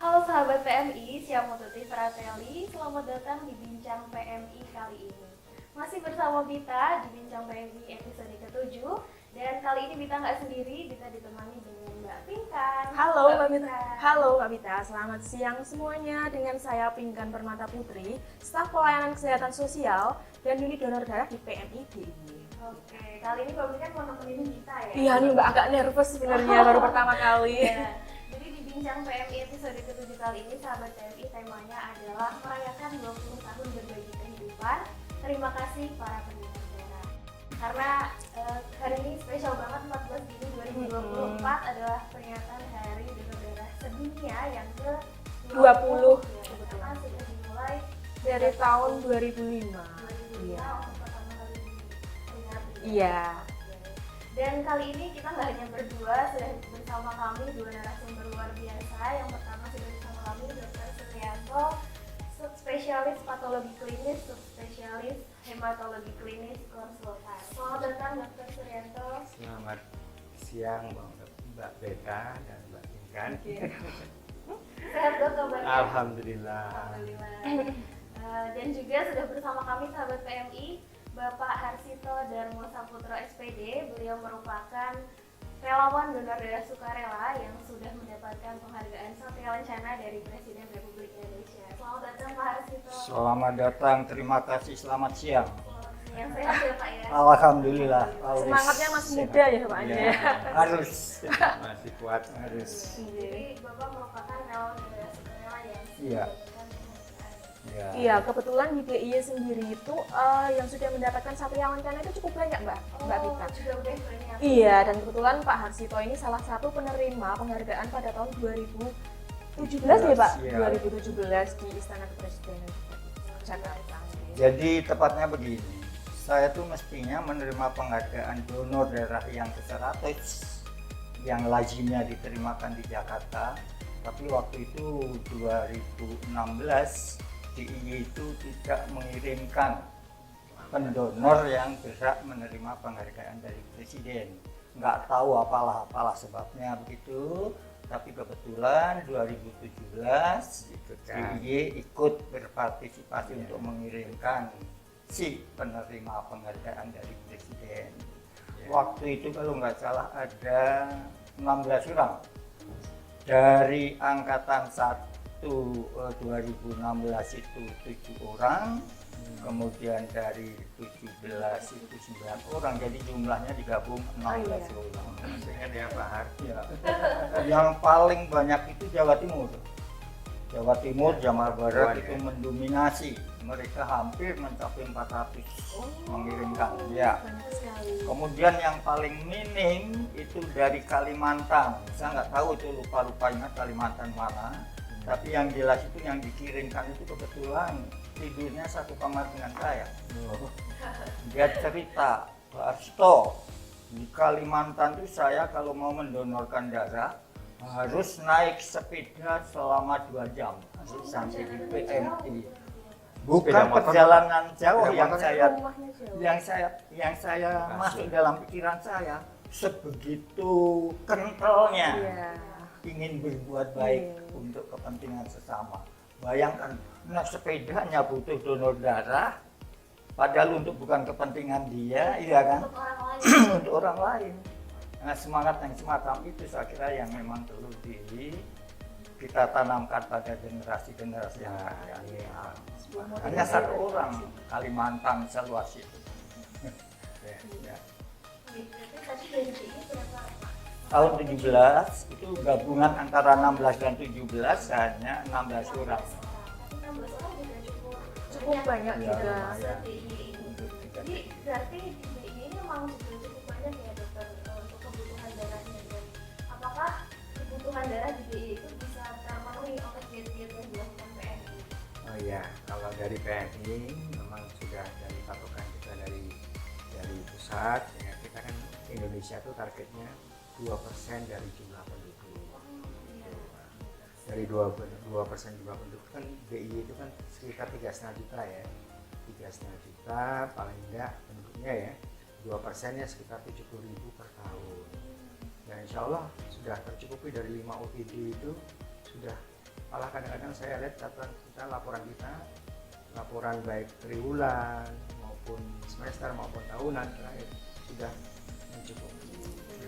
Halo sahabat PMI, Siang Mututi Fratelli, selamat datang di Bincang PMI kali ini. Masih bersama Bita di Bincang PMI episode ke-7. Dan kali ini Bita nggak sendiri, Bita ditemani dengan Mbak Pinkan. Halo Mbak Bita. Halo Mbak Bita, selamat siang semuanya. Dengan saya Pinkan Permata Putri, staf pelayanan kesehatan sosial dan unit donor darah di PMI DIY. Oke, kali ini Mbak Pinkan mau nemenin kita ya? Iya nih Mbak, agak nervous sebenarnya baru pertama kali. Ya. Jadi di Bincang PMI episode ke-7 kali ini, sahabat PMI, temanya adalah merayakan 20 tahun berbagi kehidupan. Terima kasih para pendonor darah. Karena hari ini spesial banget, 14 Juni 2024 adalah peringatan Hari Donor Darah Sedunia yang ke-20. 20. Karena sudah dimulai Dari tahun 2005. 2005 Iya. untuk pertama kali diperingati. Iya. Dan kali ini kita nggak hanya berdua, sudah bersama kami dua narasumber luar biasa. Yang pertama sudah bersama kami Dr. Suryanto, subspesialis patologi klinis, subspesialis hematologi klinis konsultan. Selamat datang Dr. Suryanto. Selamat siang Mbak Beta dan Mbak Pinkan. Sehat dok kabarnya? Alhamdulillah. Alhamdulillah. Dan juga sudah bersama kami sahabat PMI, Bapak Harsito Darmo Saputro SPD. Beliau merupakan relawan donor darah sukarela yang sudah mendapatkan penghargaan Satya Lancana dari Presiden Republik Indonesia. Selamat datang Pak Harsito. Selamat datang, terima kasih, selamat siang. Yang sehat ya Pak ya. Alhamdulillah. Semangatnya masih muda ya Pak ya. Harus. Masih kuat. Harus. Jadi Bapak merupakan relawan donor darah sukarela yang Iya. mendapatkan penghargaan. Ya. Iya, kebetulan di DIY sendiri itu yang sudah mendapatkan Satya Lancana itu cukup banyak Mbak Bita. Juga udah banyak. Iya, dan kebetulan Pak Harsito ini salah satu penerima penghargaan pada tahun 2017 ya Pak? Iya. 2017 di Istana Kepresidenan Jakarta. Jadi tepatnya begini, saya tuh mestinya menerima penghargaan donor darah yang ke-100 yang lazimnya diterimakan di Jakarta. Tapi waktu itu 2016 DIY itu tidak mengirimkan pendonor yang berhak menerima penghargaan dari Presiden. Nggak tahu apalah sebabnya begitu, tapi kebetulan 2017 DIY ikut berpartisipasi untuk mengirimkan si penerima penghargaan dari Presiden. Waktu itu kalau nggak salah ada 16 orang dari angkatan 2016 itu 7 orang, kemudian dari 17 itu 9 orang, jadi jumlahnya digabung 16 orang. Ingat ya Pak Har. Ya. Yang paling banyak itu Jawa Timur. Jawa Timur, Jawa Barat itu mendominasi. Mereka hampir mencapai 400 mengirimkan. Ya. Banyak sekali. Kemudian yang paling minim itu dari Kalimantan. Saya nggak tahu itu, lupa ingat Kalimantan mana. Tapi yang jelas itu yang dikirimkan itu kebetulan tidurnya satu kamar dengan saya. Dia cerita, Pak Arsto, di Kalimantan itu saya kalau mau mendonorkan darah harus naik sepeda selama 2 jam sampai di PMI. Bukan Sepeda motor, perjalanan jauh sepeda yang motor saya Rumahnya jauh. yang saya masuk dalam pikiran saya, sebegitu kentalnya Iya. ingin berbuat baik untuk kepentingan sesama. Bayangkan, nah sepedanya butuh donor darah, padahal untuk bukan kepentingan dia, iya kan? Untuk orang lain. Untuk orang lain. Nah, semangat yang semacam itu saya kira yang memang perlu kita tanamkan pada generasi-generasi yang akan datang. Hanya satu orang Kalimantan seluas itu. Ya. Berarti tadi dari DIY berapa Pak? Tahun 17 itu gabungan antara 16 dan 17 hanya 16 orang. Tapi 16 orang juga Cukup banyak Ya, juga. lumayan. Jadi berarti di DIY ini memang juga cukup banyak ya dokter untuk kebutuhan darahnya. Dan apakah kebutuhan darah di DIY itu bisa terpenuhi oleh diet-diet yang dilakukan PMI? Oh iya, kalau dari PMI memang sudah dari patokan kita dari pusat, ya kita kan Indonesia tuh targetnya 2% dari jumlah penduduk. Dari 2% jumlah penduduk kan DIY itu kan sekitar 3,5 juta ya. 3,5 juta paling enggak penduduknya ya. 2% ya sekitar 70.000 per tahun. Dan insya Allah sudah tercukupi dari 5 OPD itu sudah malah kadang-kadang saya lihat catatan kita, laporan baik triwulan maupun semester maupun tahunan terakhir sudah mencukupi.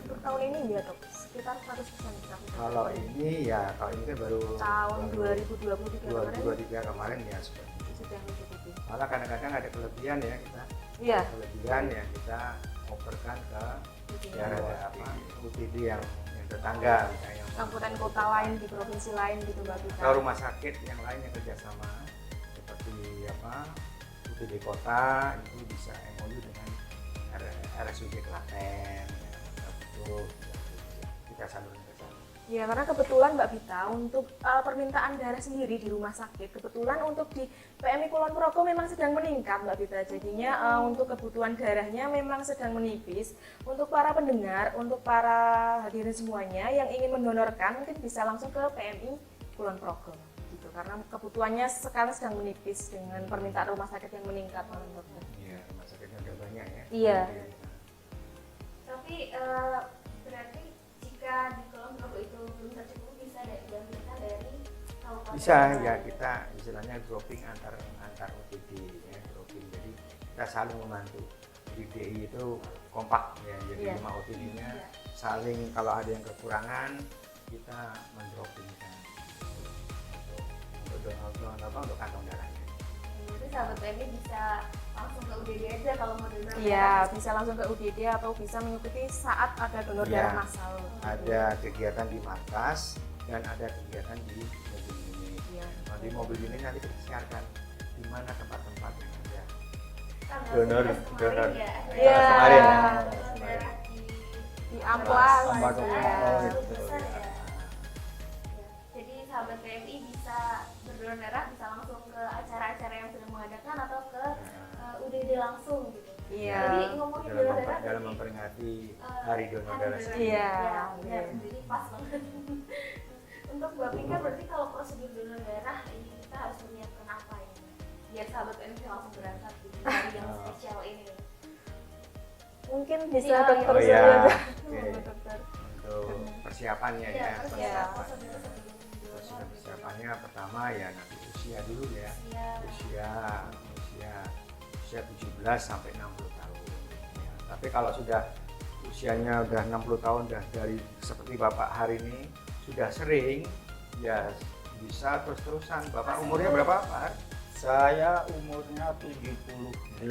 Untuk tahun ini ya dok, sekitar 100% kita. Kalau ini kan baru tahun 2023 kemarin ya sudah mencukupi. malah kadang-kadang ada kelebihan ya kita. Iya. Kelebihan ya kita operkan ke daerah UPD yang tetangga misalnya Kabupaten kota lain di provinsi lain gitu Mbak Vita. atau rumah sakit yang lain yang kerjasama seperti UPD kota itu bisa MOU dengan RSUD Klaten itu kita salurkan ke sana. Ya, karena kebetulan Mbak Vita untuk permintaan darah sendiri di rumah sakit, kebetulan untuk di PMI Kulon Progo memang sedang meningkat Mbak Vita. Jadinya untuk kebutuhan darahnya memang sedang menipis. Untuk para pendengar, untuk para hadirin semuanya yang ingin mendonorkan mungkin bisa langsung ke PMI Kulon Progo gitu. Karena kebutuhannya sekarang sedang menipis dengan permintaan rumah sakit yang meningkat, Pak Dokter. Iya, rumah sakitnya udah banyak ya. Iya. Tapi berarti jika di Kulon Progo itu belum tercukupi bisa diambilkan dari kabupaten. Bisa ya, kita istilahnya dropping antar OTD ya, dropping. Jadi kita saling membantu. Di DI itu kompak ya, jadi Iya. 5 OTD-nya saling kalau ada yang kekurangan kita mendroppingkan untuk kantong darahnya. Jadi sahabat PMI bisa langsung ke UDD aja kalau mau donor. Iya, bisa langsung ke UGD atau bisa mengikuti saat ada donor Iya. darah massal. Ada kegiatan di markas dan ada kegiatan di mobil unit. Iya. Nah, di mobil unit nanti kita siarkan di mana tempat-tempat yang ada Tanggal donor 11 kemarin donor ya. Iya. kemarin ya. Donor darah Di Amplas. Amplas. Ya. gitu. Besar ya. Jadi sahabat PMI bisa berdonor darah bisa langsung ke acara-acara yang sedang mengadakan atau ke UDD langsung gitu. Iya. Jadi ngomongin donor darah dalam berarti, memperingati hari donor darah darah. sedunia. Iya. Ya, benar. Jadi pas banget. Untuk Mbak Pika berarti kalau prosedur donor darah ini kita harus menyiapkan apa ya? Biar sahabat PMI langsung berangkat gitu dari yang spesial ini. Mungkin bisa Iya, dokter Oh ya, Surya. oke. Dokter. Untuk persiapannya ya, Iya, persiapan. Persiapannya pertama ya nanti usia dulu ya. Iya. Usia 17 sampai 60 tahun. Ya, tapi kalau sudah usianya udah 60 tahun udah dari seperti Bapak hari ini sudah sering ya bisa terus-terusan. Bapak umurnya berapa, Pak? Saya umurnya 78.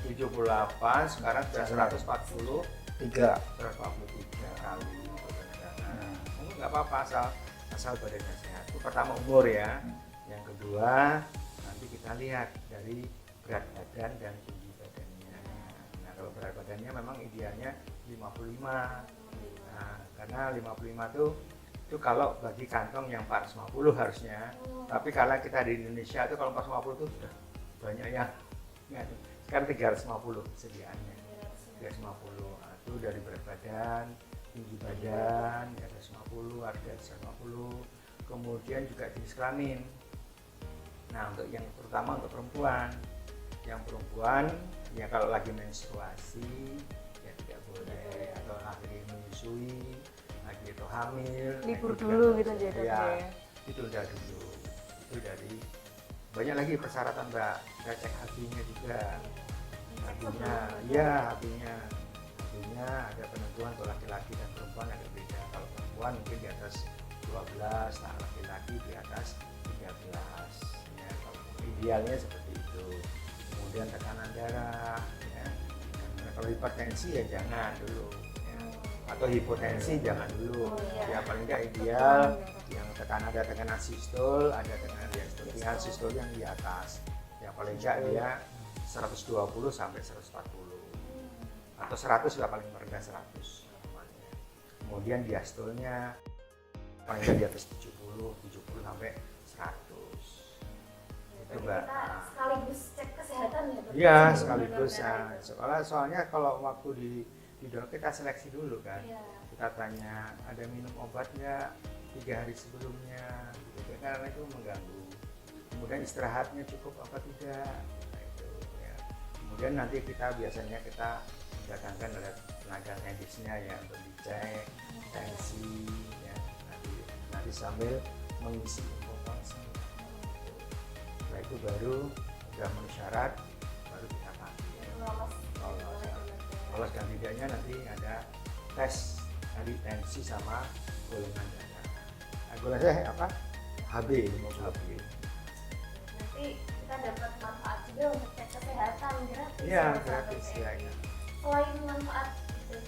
78, sekarang sudah 143 3. kali. Mungkin nggak apa-apa asal badannya sehat. Itu pertama umur ya. Yang kedua nanti kita lihat dari berat badan dan tinggi badannya. Nah kalau berat badannya memang idealnya 55. Nah karena 55 itu kalau bagi kantong yang 450 harusnya. Tapi kalau kita di Indonesia itu kalau 450 itu sudah banyak yang sekarang 350 sediaannya. 350 itu dari berat badan, tinggi badan di atas 50, harga 150. Kemudian juga jenis kelamin. Nah untuk yang terutama untuk perempuan, yang perempuan ya kalau lagi menstruasi ya tidak boleh, atau lagi menyusui, lagi itu hamil, Libur nah, itu dulu juga gitu aja dok ya, ya. itu udah dulu. Itu dari banyak lagi persyaratan Mbak. Kita cek HB-nya juga. HB-nya ada penentuan untuk laki-laki dan perempuan ada beda. Kalau perempuan mungkin di atas 12, nah laki-laki di atas 13 ya, kalau idealnya seperti itu. Kemudian tekanan darah ya. Karena kalau hipertensi ya jangan dulu ya. Atau hipotensi jangan dulu ya, paling nggak ideal yang ada tekanan sistol, ada tekanan diastolian, sistol yang di atas ya, paling nggak dia 120 sampai 140 atau 100 sudah paling merendah 100. Kemudian diastolnya paling nggak di atas 70 sampai 100. Itu Mbak. Kita sekaligus cek kesehatan ya. Dok? Iya, Sebelum sekaligus donor darah ya. Soalnya kalau waktu di donor kita seleksi dulu kan. itu. Iya. Kita tanya ada minum obat nggak 3 hari sebelumnya, gitu. Karena itu mengganggu. Kemudian istirahatnya cukup apa tidak, nah, itu ya. Kemudian nanti kita biasanya datangkan oleh tenaga medisnya ya untuk dicek tensi ya, nanti sambil mengisi itu baru sudah memenuhi syarat, baru kita panggil. Lolos. Lolos dan tidaknya nanti ada tes dari tensi sama golongan darah. Nah, golongan darah apa? HB, hemoglobin. Nanti kita dapat manfaat juga untuk cek kesehatan gratis. Iya, sama gratis sahabat ya. PMI. Selain manfaat cek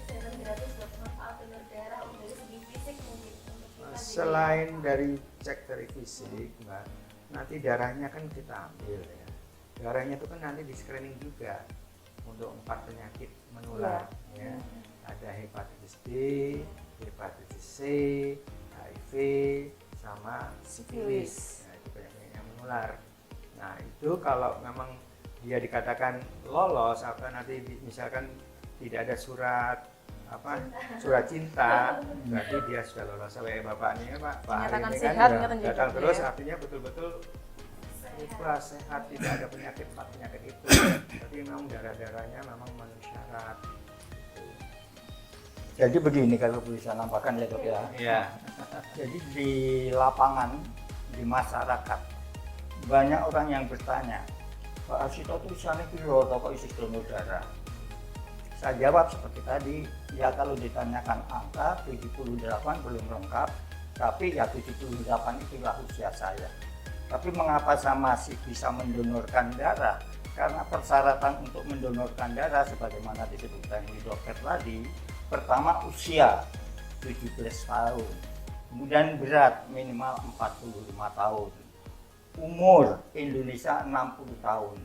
kesehatan gratis, buat manfaat donor darah dari segi fisik mungkin untuk kita jadi- Selain dari cek dari fisik, Mbak, nanti darahnya kan kita ambil ya. Darahnya itu kan nanti di screening juga untuk 4 penyakit menular ya. Ada hepatitis B, hepatitis C, HIV, sama sifilis. Nah, itu penyakit yang menular. Nah, itu kalau memang dia dikatakan lolos atau nanti misalkan tidak ada surat apa surat cinta, berarti dia sudah lolos. Oleh bapaknya Pak Hari Dinyatakan ini sehat, kan dinyatakan ya, datang juga, terus ya. artinya betul-betul ikhlas sehat, tidak ada penyakit itu. Tapi memang darah-darahnya memang memenuhi syarat. Jadi begini kalau bisa nampakkan ya dok ya. Iya. Jadi di lapangan, di masyarakat, banyak orang yang bertanya, Pak Arsito itu sana piro kok isi donor darah? Saya jawab seperti tadi, ya kalau ditanyakan angka 78 belum lengkap, tapi ya 78 itulah usia saya. Tapi mengapa saya masih bisa mendonorkan darah? Karena persyaratan untuk mendonorkan darah sebagaimana disebutkan di dokter tadi, pertama usia 17 tahun, kemudian berat minimal 45 tahun, umur Indonesia 60 tahun.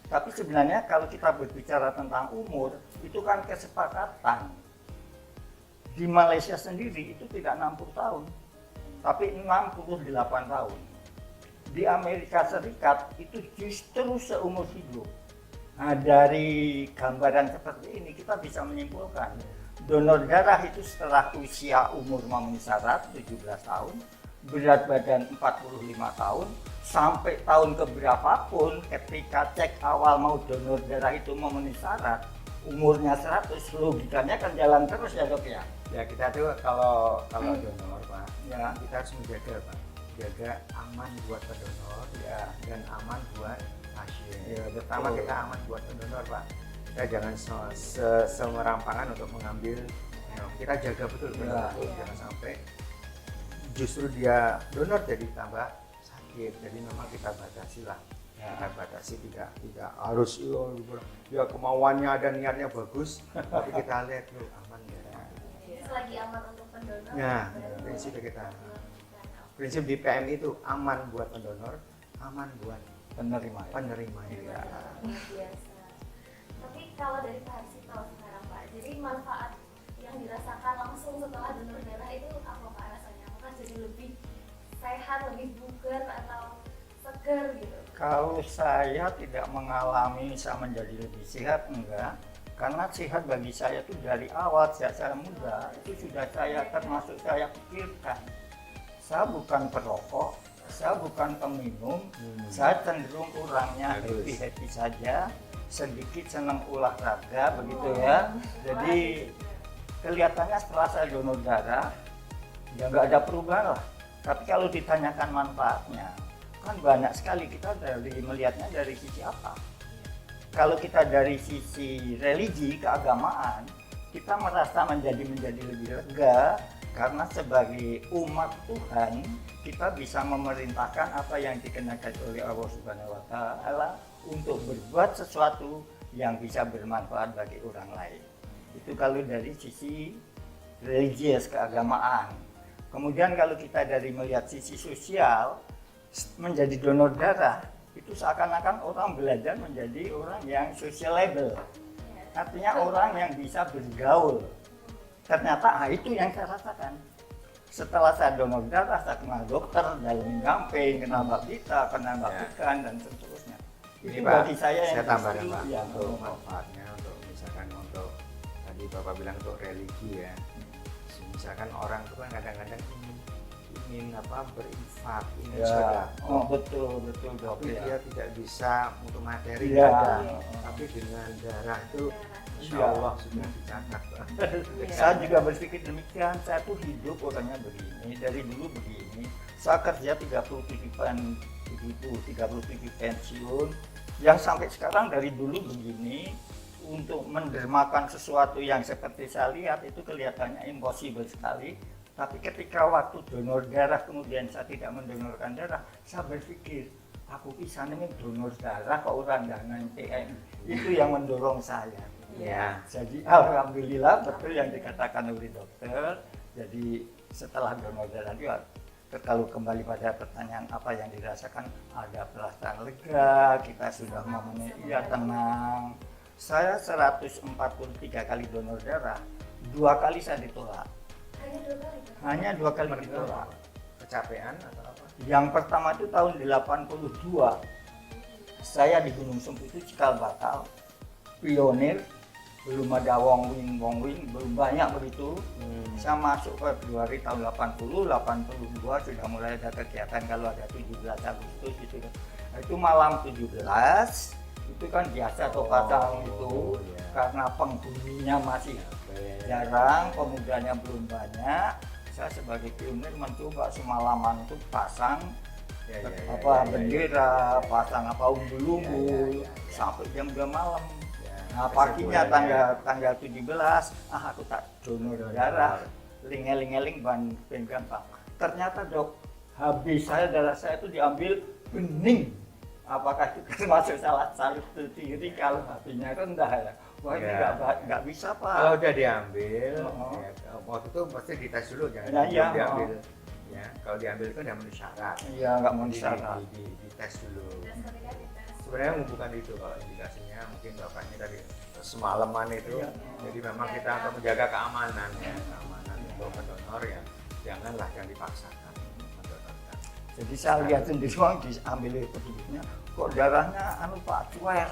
Tapi sebenarnya kalau kita berbicara tentang umur, itu kan kesepakatan. Di Malaysia sendiri itu tidak 60 tahun, tapi 68 tahun. Di Amerika Serikat itu justru seumur hidup. Nah, dari gambaran seperti ini kita bisa menyimpulkan donor darah itu setelah usia umur memenuhi syarat 17 tahun, berat badan 45 tahun, sampai tahun keberapapun ketika cek awal mau donor darah itu memenuhi syarat, umurnya 100, logikanya kan jalan terus ya dok ya? Ya kita tuh kalau donor Pak, ya kita harus menjaga Pak, jaga aman buat pendonor ya dan aman buat pasien. Ya, Pertama betul. kita aman buat pendonor Pak. Kita jangan semerampangan untuk mengambil. Ya, kita jaga betul Ya. jangan sampai justru dia donor jadi tambah sakit. Jadi memang kita batasi lah. Ya. Kita batasi tidak harus ya kemauannya dan niatnya bagus, tapi kita lihat dulu aman ya. Selagi aman untuk pendonor. Ya, berarti prinsipnya kita. dilakukan. Prinsip di PMI itu aman buat pendonor, aman buat Penerima ya? penerima juga. Luar biasa. Tapi kalau dari Pak Arsito sekarang Pak, jadi manfaat yang dirasakan langsung setelah donor darah itu apa Pak rasanya? Apakah jadi lebih sehat, lebih bugar atau seger gitu? Kalau saya tidak mengalami saya menjadi lebih sehat, enggak. Karena sehat bagi saya itu dari awal sejak saya muda itu sudah termasuk saya pikirkan. Saya bukan perokok, saya bukan peminum, saya cenderung orangnya Bagus. happy saja, sedikit senang olahraga begitu ya. Jadi kelihatannya setelah saya donor darah ya nggak ada perubahan lah. Tapi kalau ditanyakan manfaatnya, kan banyak sekali kita melihatnya dari sisi apa. Kalau kita dari sisi religi, keagamaan, kita merasa menjadi lebih lega karena sebagai umat Tuhan kita bisa memerintahkan apa yang dikenakan oleh Allah Subhanahu wa taala untuk berbuat sesuatu yang bisa bermanfaat bagi orang lain. Itu kalau dari sisi religius, keagamaan. Kemudian kalau kita dari melihat sisi sosial, menjadi donor darah itu seakan-akan orang belajar menjadi orang yang sociable, artinya orang yang bisa bergaul. Ternyata itu yang saya rasakan setelah saya donor darah. Saya kenal dokter, dalam gamping, kenal Mbak Dita, kenal Mbak Ya. Pikan dan seterusnya. Ini Itu Pak, bagi saya yang saya tambahkan justru Pak ya, untuk manfaatnya, untuk misalkan untuk tadi Bapak bilang untuk religi ya. Misalkan orang itu kan kadang-kadang ingin berinfak, ingin ya. sedekah. Oh betul dok Tapi ya. dia tidak bisa untuk materi Iya. ada. Tapi dengan darah itu Insya Iya. Allah sudah dicatat Pak. Saya juga berpikir demikian. Saya tuh hidup orangnya begini, dari dulu begini. Saya kerja 37 pensiun, yang sampai sekarang dari dulu begini, untuk mendermakan sesuatu yang seperti saya lihat itu kelihatannya impossible sekali. Tapi ketika waktu donor darah kemudian saya tidak mendonorkan darah, saya berpikir aku bisa nih donor darah ke orang dana PMI. Itu yang mendorong saya. Ya. Jadi alhamdulillah betul yang dikatakan oleh dokter. Jadi setelah donor darah juga, kalau kembali pada pertanyaan apa yang dirasakan, ada perasaan lega, kita sudah memenuhi, iya tenang. Saya 143 kali donor darah, 2 kali saya ditolak. Hanya 2 kali ditolak. Kecapean atau apa? Yang pertama itu tahun 82, saya di Gunung Semputu Cikal Bakal, pionir, belum ada wong wing, belum banyak begitu. Saya masuk Februari tahun 82 sudah mulai ada kegiatan kalau ada 17 Agustus gitu kan. Itu malam 17 itu kan biasa tuh pasang itu, ya. karena penghuninya masih jarang, pemudanya belum banyak. Saya sebagai pionir mencoba semalaman itu pasang bendera, pasang apa umbul-umbul sampai jam 2 malam. Nah paginya tanggal 17, aku tak donor darah, lingeling ban gampang. Ternyata dok, habis darah saya itu diambil bening. Apakah itu termasuk salah satu ciri kalau hatinya rendah ya? Wah ini nggak bisa pak. Kalau udah diambil, ya, waktu itu pasti dites dulu jangan diambil. Ya, kalau diambil itu nggak memenuhi syarat. Iya nggak memenuhi syarat. Dites dulu. Sebenarnya bukan itu kalau indikasinya mungkin bapaknya tadi semalaman itu. Jadi memang kita untuk menjaga keamanan ya, keamanan untuk mendonor ya, janganlah yang dipaksakan mendonorkan. Jadi saya lihat sendiri uang diambil petunjuknya, kok darahnya pak cuek.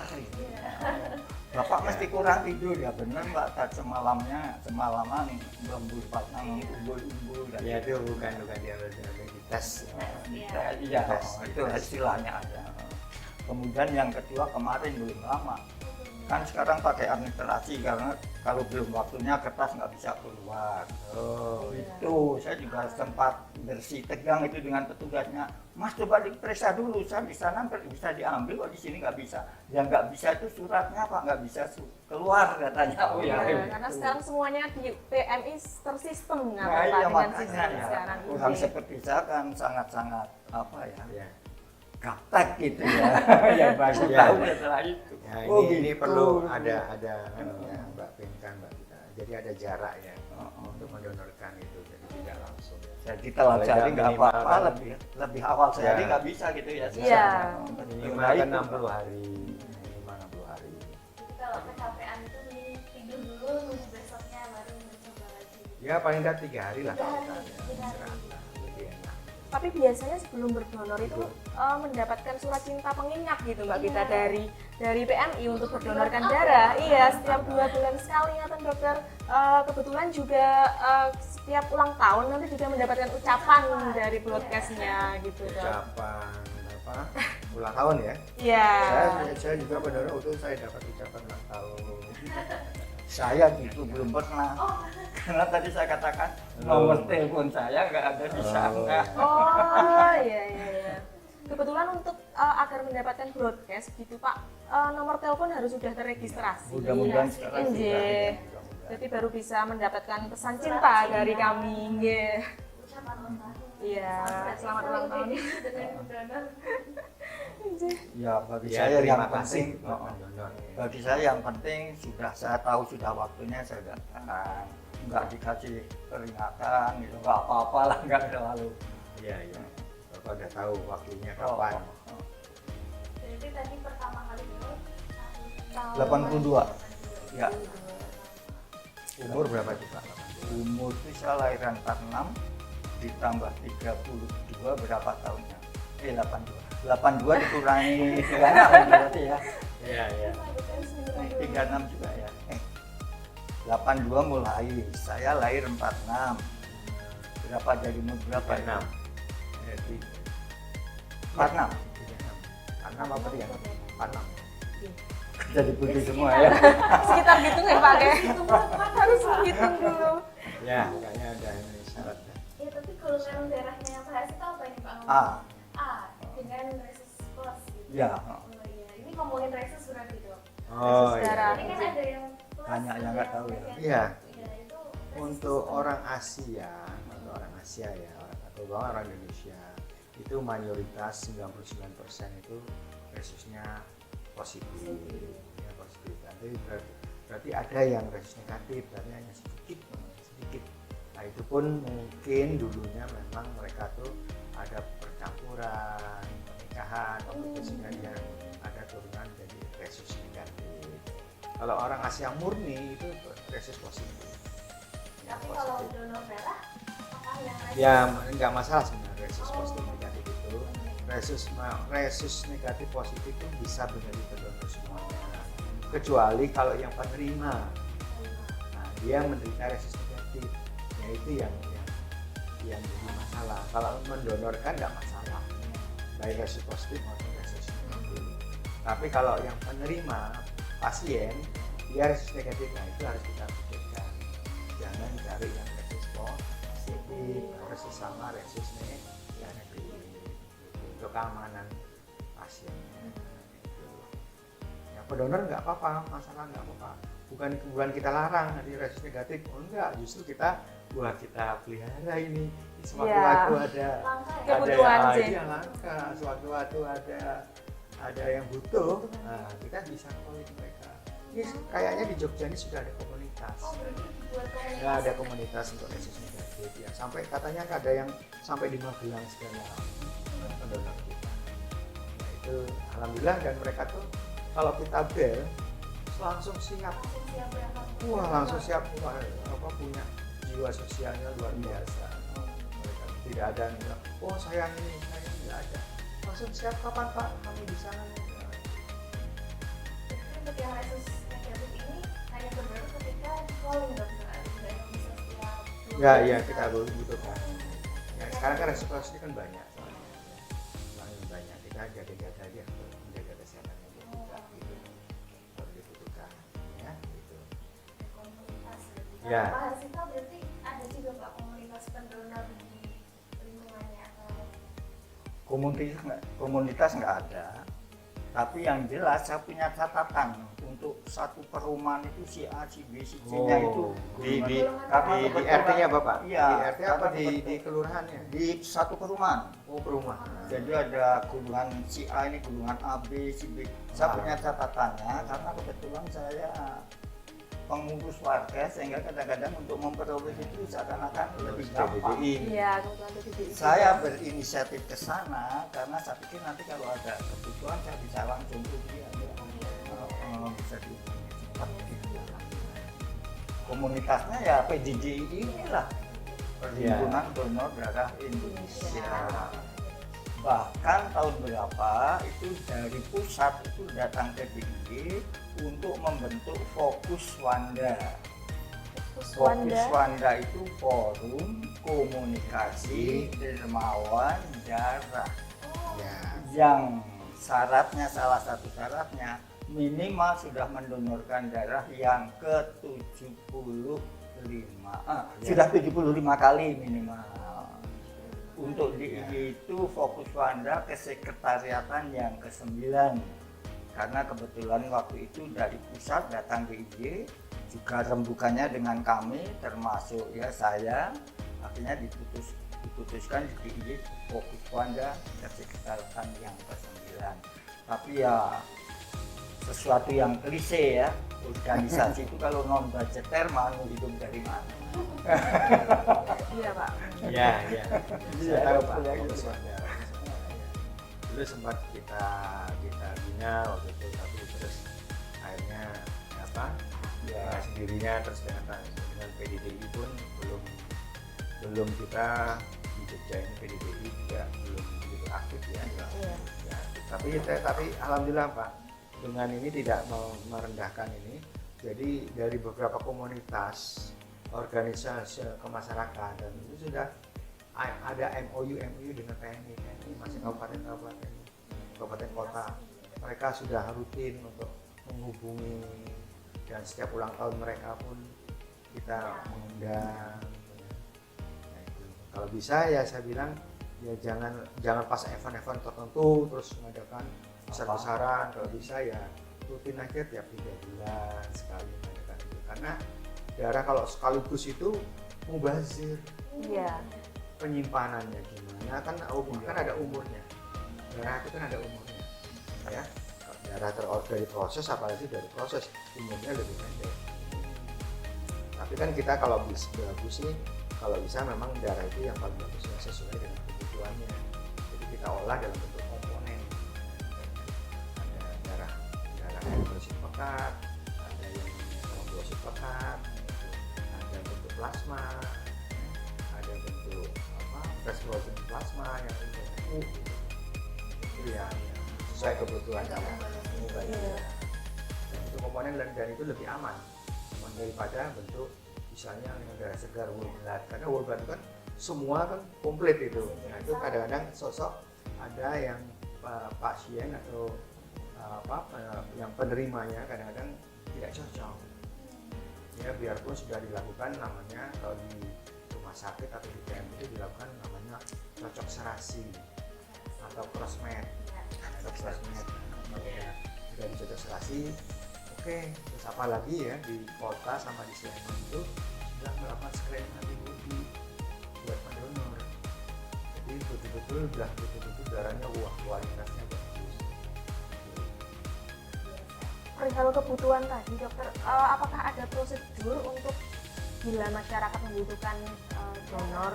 Bapak mesti kurang tidur ya benar mbak, semalaman berembur pasang umbul-umbul. Ya itu bukan diambil dites. Iya itu istilahnya ada. Kemudian yang kedua kemarin belum lama, kan sekarang pakai administrasi karena kalau belum waktunya kertas nggak bisa keluar. Itu saya juga sempat bersih tegang itu dengan petugasnya. Mas coba diperiksa dulu, saya di sana bisa diambil kok di sini nggak bisa. Yang nggak bisa itu suratnya pak nggak bisa keluar katanya. Karena sekarang semuanya di PMI tersistem nah, iya, dengan makanya sistem ya, sekarang orang ini. seperti saya kan sangat apa Ya. gaptek gitu ya. Ya baru Ya. tahu setelah itu. Ya, Oh, ini gitu. perlu ada ya, Mbak Pinkan, Mbak Gita. Jadi ada jarak ya untuk mendonorkan itu, jadi tidak langsung. Jadi telat Kalau sehari jam nggak minimal apa-apa, kan- lebih awal sehari Ya. nggak bisa gitu ya. Iya. Minimal Nah, kan itu. 60 hari, minimal 60 hari. Jadi kalau kecapean itu mending tidur dulu, nunggu besoknya baru mencoba lagi. Ya paling nggak 3 hari lah. 3 hari, kita, ya, 3 hari. istirahat lah, lebih enak. Tapi biasanya sebelum berdonor itu mendapatkan surat cinta pengingat gitu Mbak Gita dari PMI untuk berdonorkan darah. Iya, setiap 2 bulan sekali ya dokter. Kebetulan juga setiap ulang tahun nanti juga mendapatkan ucapan dari broadcastnya gitu dok. Ucapan apa? Ulang tahun ya? Iya. Saya juga pendonor itu saya dapat ucapan ulang tahun. Saya gitu belum pernah. Karena tadi saya katakan nomor telepon saya nggak ada di sana. Oh iya. Kebetulan untuk agar mendapatkan broadcast gitu Pak, nomor telepon harus sudah terregistrasi. Mudah-mudahan sekarang Nggih. sudah. Jadi baru bisa mendapatkan pesan cinta dari kami. Nggih. Ucapan ulang tahun. Iya, selamat ulang tahun. Dengan donor. Ya bagi Ya, saya yang terima penting, kasih buat pendonor. Ya. bagi saya yang penting sudah saya tahu sudah waktunya saya datang. Nggak dikasih peringatan gitu, nggak apa-apa lah, nggak terlalu. Iya. Bapak udah tahu waktunya kapan. Jadi tadi pertama kali itu 82. Ya, Umur berapa tuh Pak? umur itu saya lahiran 46 ditambah 32 berapa tahunnya? 82 dikurangi 36 berarti ya. Iya. 36 juga ya. 82 mulai, saya lahir 46. Berapa jadi umur berapa? 46. 46. 46 apa dia? 46. Jadi putih semua ya. Sekitar gitu nggak Pak? Harus hitung dulu. Ya, kayaknya ada ini syaratnya. ya tapi golongan darahnya yang bahas itu apa ini Pak? A. A dengan resus plus gitu. Ya. Oh iya, ini ngomongin resus berarti dong. Oh Resus iya. darah. Ini kan ada yang plus, Banyak yang ada nggak tahu ya. negatif. Iya. Iya, itu resus Untuk plus. orang Asia, atau orang Asia ya, atau orang Indonesia, itu mayoritas 99% itu resusnya positif. Ya, positif. Nanti berarti ada yang resus negatif, berarti hanya sedikit. Nah itu pun mungkin dulunya memang mereka tuh ada percampuran, pernikahan, sehingga dia ada turunan jadi resus negatif. Kalau orang Asia murni itu resus positif. Ya, Tapi kalau donor darah, apakah yang resus? ya nggak masalah sebenarnya resus positif negatif itu. Resus negatif positif itu bisa menjadi pendonor semuanya, kecuali kalau yang penerima, nah dia menderita resus negatif, ya itu yang jadi masalah. Kalau mendonorkan nggak masalah, baik resus positif maupun resus negatif. Tapi kalau yang penerima pasien dia resus negatif, nah itu harus kita pikirkan, jangan cari yang resus positif, harus sesama resus negatif untuk keamanan pasiennya. Itu. Ya pendonor nggak apa-apa, masalah nggak apa-apa. Bukan kita larang nanti resus negatif, oh enggak, justru kita pelihara ini. Sewaktu-waktu ada Kebutuhan sih. iya, langka, sewaktu-waktu ada yang butuh, nah kita bisa calling mereka. Ini kayaknya di Jogja ini sudah ada komunitas. Oh, berarti buat komunitas. Ya, ada komunitas untuk resus negatif ya. Sampai katanya ada yang sampai di Magelang segala pendonor kita. Nah itu alhamdulillah, dan mereka tuh kalau kita bel langsung siap. Langsung siap berangkat. Wah langsung siap, punya jiwa sosialnya luar biasa. Mereka tidak ada yang bilang, oh saya ini tidak ada. Langsung siap, kapan Pak kami di sana. Untuk yang resus negatif ini hanya berdonor ketika di calling dokter, tidak yang bisa setiap. Ya kita butuhkan. Ya, sekarang kan resus positif kan banyak. Banyak, kita jaga-jaga aja untuk menjaga kesehatan kita gitu. Kalau dibutuhkan ya gitu. Komunitas berarti. Ya. Pak Harsito berarti ada juga Pak komunitas pendonor di lingkungannya atau Komunitas nggak ada, tapi yang jelas saya punya catatan untuk satu perumahan itu si A, si B, si C-nya itu di kebetulan- RT-nya Bapak? Iya, Di RT apa karena di kelurahannya? di satu perumahan. Oh perumahan. Jadi ada golongan si A ini, golongan A, B, si B. Saya Ah. punya catatannya karena kebetulan saya pengurus warga, sehingga kadang-kadang untuk memperoleh itu seakan-akan lebih gampang. PDDI. Iya, kebetulan PDDI. Saya berinisiatif ke sana karena saya pikir nanti kalau ada kebutuhan saya bisa langsung ke dia. Bisa dihubungi cepat gitu. Komunitasnya ya PDDI inilah, Perhimpunan Donor Darah Indonesia. Bahkan tahun berapa itu dari pusat itu datang ke DIY untuk membentuk Fokus Wanda. Fokus Wanda itu forum komunikasi dermawan darah Ya. yang syaratnya, salah satu syaratnya minimal sudah mendonorkan darah yang ke-75 sudah 75 kali minimal. Untuk DIY itu Fokus Wanda kesekretariatan yang ke-9, karena kebetulan waktu itu dari pusat datang ke DIY juga rembukannya dengan kami termasuk ya saya, akhirnya diputuskan di DIY Fokus Wanda kesekretariatan yang ke-9. Tapi ya sesuatu yang klise ya, organisasi itu kalau non budgeter mau hidup dari mana? Iya, Pak. Ya. Iya, Saya tahu Pak. betul ya, Fokus gitu. Wanda. Dulu sempat kita bina waktu itu, tapi terus akhirnya Ya. sendirinya, terus dengan PDDI pun belum kita di Jogja ini PDDI juga belum begitu aktif ya. Iya. Ya, tapi alhamdulillah Pak, dengan ini tidak merendahkan ini. Jadi dari beberapa komunitas, organisasi kemasyarakatan itu sudah ada MOU dengan TNI masih kabupaten kota. Mereka sudah rutin untuk menghubungi, dan setiap ulang tahun mereka pun kita mengundang. Nah, itu. Kalau bisa ya saya bilang ya jangan pas event-event tertentu terus mengadakan besar-besaran. Kalau bisa ya rutin aja tiap 3 bulan sekali mengadakan itu, karena darah kalau sekaligus itu mubazir. Iya. Penyimpanannya gimana kan ada umurnya, darah itu kan ada umurnya ya. Darah dari proses, apalagi dari proses umurnya lebih pendek. Tapi kan kita kalau bagus nih, kalau bisa memang darah itu yang paling bagus ya, sesuai dengan kebutuhannya. Jadi kita olah dalam bentuk komponen. Ada darah eritrosit pekat, ada yang trombosit pekat, ada bentuk plasma, ada bentuk plasmodium plasma yang itu ya sesuai kebutuhannya. Iya. Dan itu komponen dan itu lebih aman daripada bentuk misalnya dengan darah segar whole blood, karena whole blood itu kan semua kan komplit itu. Nah itu kadang-kadang sosok ada yang pasien atau yang penerimanya kadang-kadang tidak cocok ya, biarpun sudah dilakukan namanya kalau di rumah sakit atau di PMI itu dilakukan namanya cocok serasi atau crossmatch. Sudah dicocok serasi, oke, terus apa lagi ya, di kota sama di Sleman itu sudah melakukan screening antibody buat pendonor. Jadi betul-betul darahnya kualitasnya bagus. Perihal kebutuhan tadi dokter, apakah ada prosedur untuk bila masyarakat membutuhkan donor,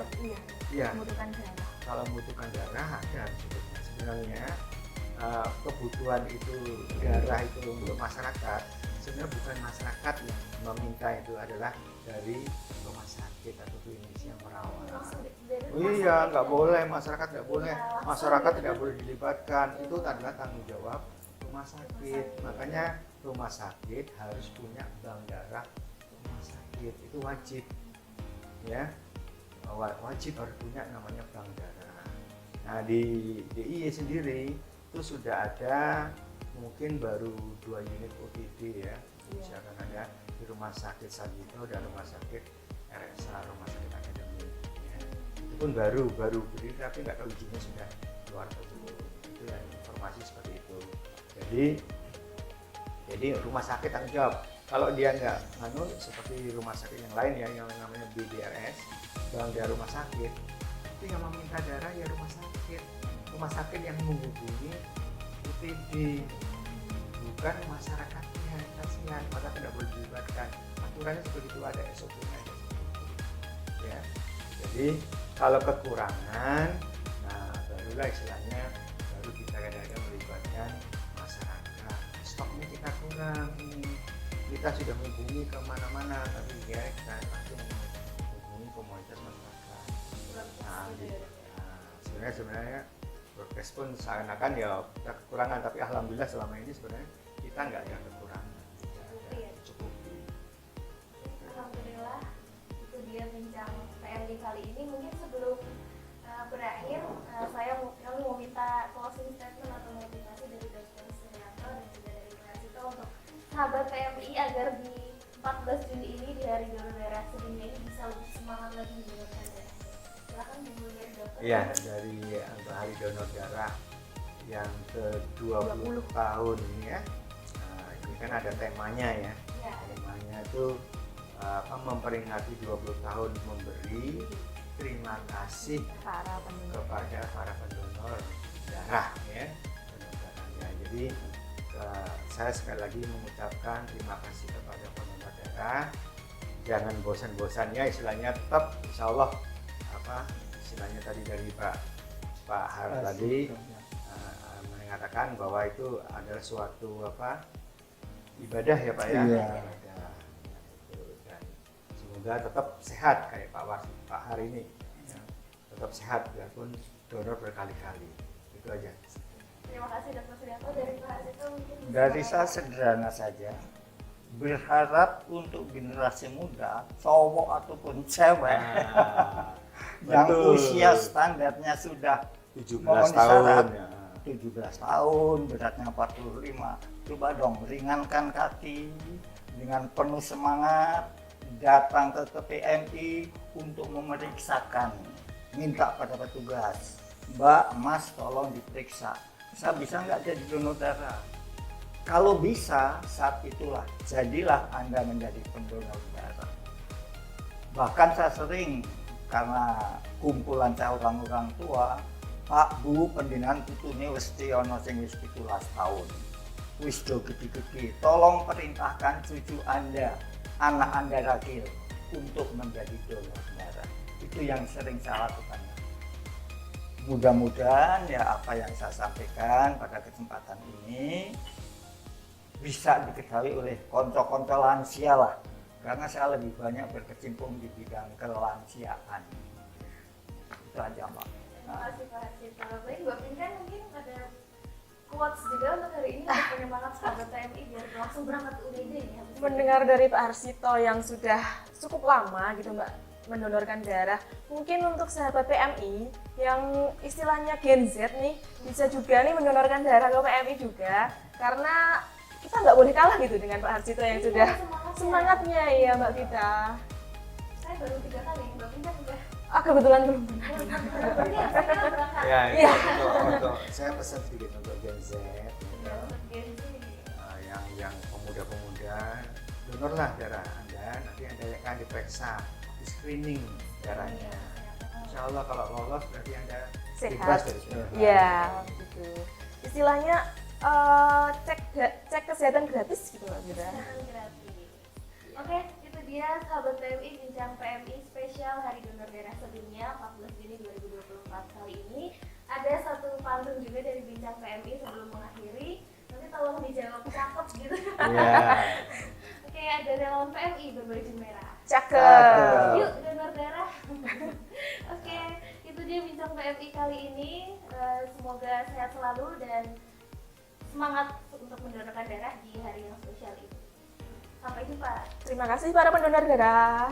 Iya. membutuhkan darah? Kalau membutuhkan darah ada sebenarnya. Kebutuhan itu darah itu untuk masyarakat, sebenarnya bukan masyarakat yang meminta, itu adalah dari rumah sakit atau klinis yang merawat. Iya, nggak boleh, masyarakat nggak boleh, masyarakat tidak boleh dilibatkan, itu adalah tanggung jawab rumah sakit. Makanya rumah sakit harus punya bank darah rumah sakit, itu wajib ya, wajib harus punya namanya bank darah. Nah di DIY sendiri itu sudah ada mungkin baru 2 unit OTD ya, misalkan ada di rumah sakit Sarjito dan rumah sakit RSA, rumah sakit akademik ya. Itu pun baru berdiri, tapi nggak tahu izinnya sudah keluar atau belum, itu ya, informasi seperti itu. Jadi rumah sakit tanggung jawab. Kalau dia nggak seperti rumah sakit yang lain ya, yang namanya BDRS, bank darah rumah sakit, itu yang meminta darah ya rumah sakit yang menghubungi UTD, bukan masyarakatnya. Kasihan, maka tidak boleh dilibatkan. Aturannya seperti itu, ada SOP-nya ada ya. Jadi kalau kekurangan, nah barulah istilahnya baru kita kadang-kadang melibatkan masyarakat. Stoknya kita kurang ini, kita sudah menghubungi kemana-mana, tapi ya kita langsung menghubungi komunitas masyarakat. Sebenarnya progres pun seakan-akan ya kita kekurangan, tapi alhamdulillah selama ini sebenarnya kita nggak ada kekurangan, cukup. Alhamdulillah, itu dia bincang PMI kali ini. Mungkin sebelum berakhir, kami mau minta closing statement atau motivasi dari Dr. Suryanto dan juga dari Pak Sito untuk sahabat PMI agar di 14 Juni ini, di Hari Donor Darah sedunia ini, bisa lebih semangat lagi mendonorkan darah. Silakan dimulai dari dokter. Iya, dari Hari Donor Darah yang ke-20 tahun ini ya. Nah, ini kan ada temanya ya. Ya. Temanya itu memperingati 20 tahun memberi. Terima kasih kepada para pendonor darah ya. Jadi saya sekali lagi mengucapkan terima kasih kepada pendonor darah. Jangan bosan-bosannya, istilahnya tetap, insya Allah istilahnya tadi dari Pak Har tadi mengatakan bahwa itu adalah suatu ibadah ya Pak ya. Iya. Dan semoga tetap sehat kayak Pak Har ini ya. Tetap sehat biarpun donor berkali-kali. Itu aja. Terima kasih Dr. Suryanto. Dari Pak Sito mungkin bisa Dari saya sederhana saja, berharap untuk generasi muda, cowok ataupun cewek, yang betul. usia standarnya sudah 17 memenuhi tahun syarat, ya. 17 tahun, beratnya 45. Coba dong ringankan kaki dengan penuh semangat, datang ke PMI untuk memeriksakan, minta pada petugas Mbak, Mas, tolong diperiksa. Saya bisa nggak jadi donor darah? Kalau bisa, saat itulah jadilah Anda menjadi pendonor darah. Bahkan saya sering, karena kumpulan saya orang-orang tua, Pak, Bu, pendidikan tutune wis ono sing wis 17 tahun. Wis do gede-gede, tolong perintahkan cucu Anda, anak Anda ragil untuk menjadi donor darah. Itu yang sering saya lakukan. Mudah-mudahan ya apa yang saya sampaikan pada kesempatan ini bisa diketahui oleh konco-konco lansia lah, karena saya lebih banyak berkecimpung di bidang kelansiaan. Itu aja, Mbak. Terima kasih Pak Harsito. Baik, Mbak Pinkan mungkin ada quotes juga untuk hari ini untuk penyemangat sahabat TMI biar langsung berangkat ke UNED ya. Mendengar dari Pak Harsito yang sudah cukup lama gitu Mbak mendonorkan darah, mungkin untuk sahabat PMI yang istilahnya Gen Z nih bisa juga nih mendonorkan darah ke PMI juga, karena kita nggak boleh kalah gitu dengan Pak Harsito yang sudah semangatnya ya Mbak Vita. Saya baru 3 kali, Mbak Pinkan udah. Kebetulan belum. Iya, saya kira berangkat. Ya, Iya. untuk saya pesan sedikit untuk Gen Z, Ya, untuk Gen Z. yang pemuda-pemuda, donorlah darah Anda, nanti Anda akan diperiksa, di screening darahnya. Insya Allah kalau lolos berarti Anda bebas Sehat. dari semua. Ya, gitu. Istilahnya cek kesehatan gratis gitu Mbak Vita. Kesehatan gratis. Oke, itu dia sahabat PMI bincang PMI spesial Hari Donor Darah sedunia 14 Juni 2024 kali ini. Ada satu pantun juga dari bincang PMI sebelum mengakhiri. Nanti tolong dijawab cakep gitu. Iya. Oke, ada relawan PMI berbaju merah. Cakep. Yuk donor darah. Oke, itu dia bincang PMI kali ini. Semoga sehat selalu dan semangat untuk mendonorkan darah di hari yang spesial ini. Sampai jumpa. Terima kasih para pendonor darah.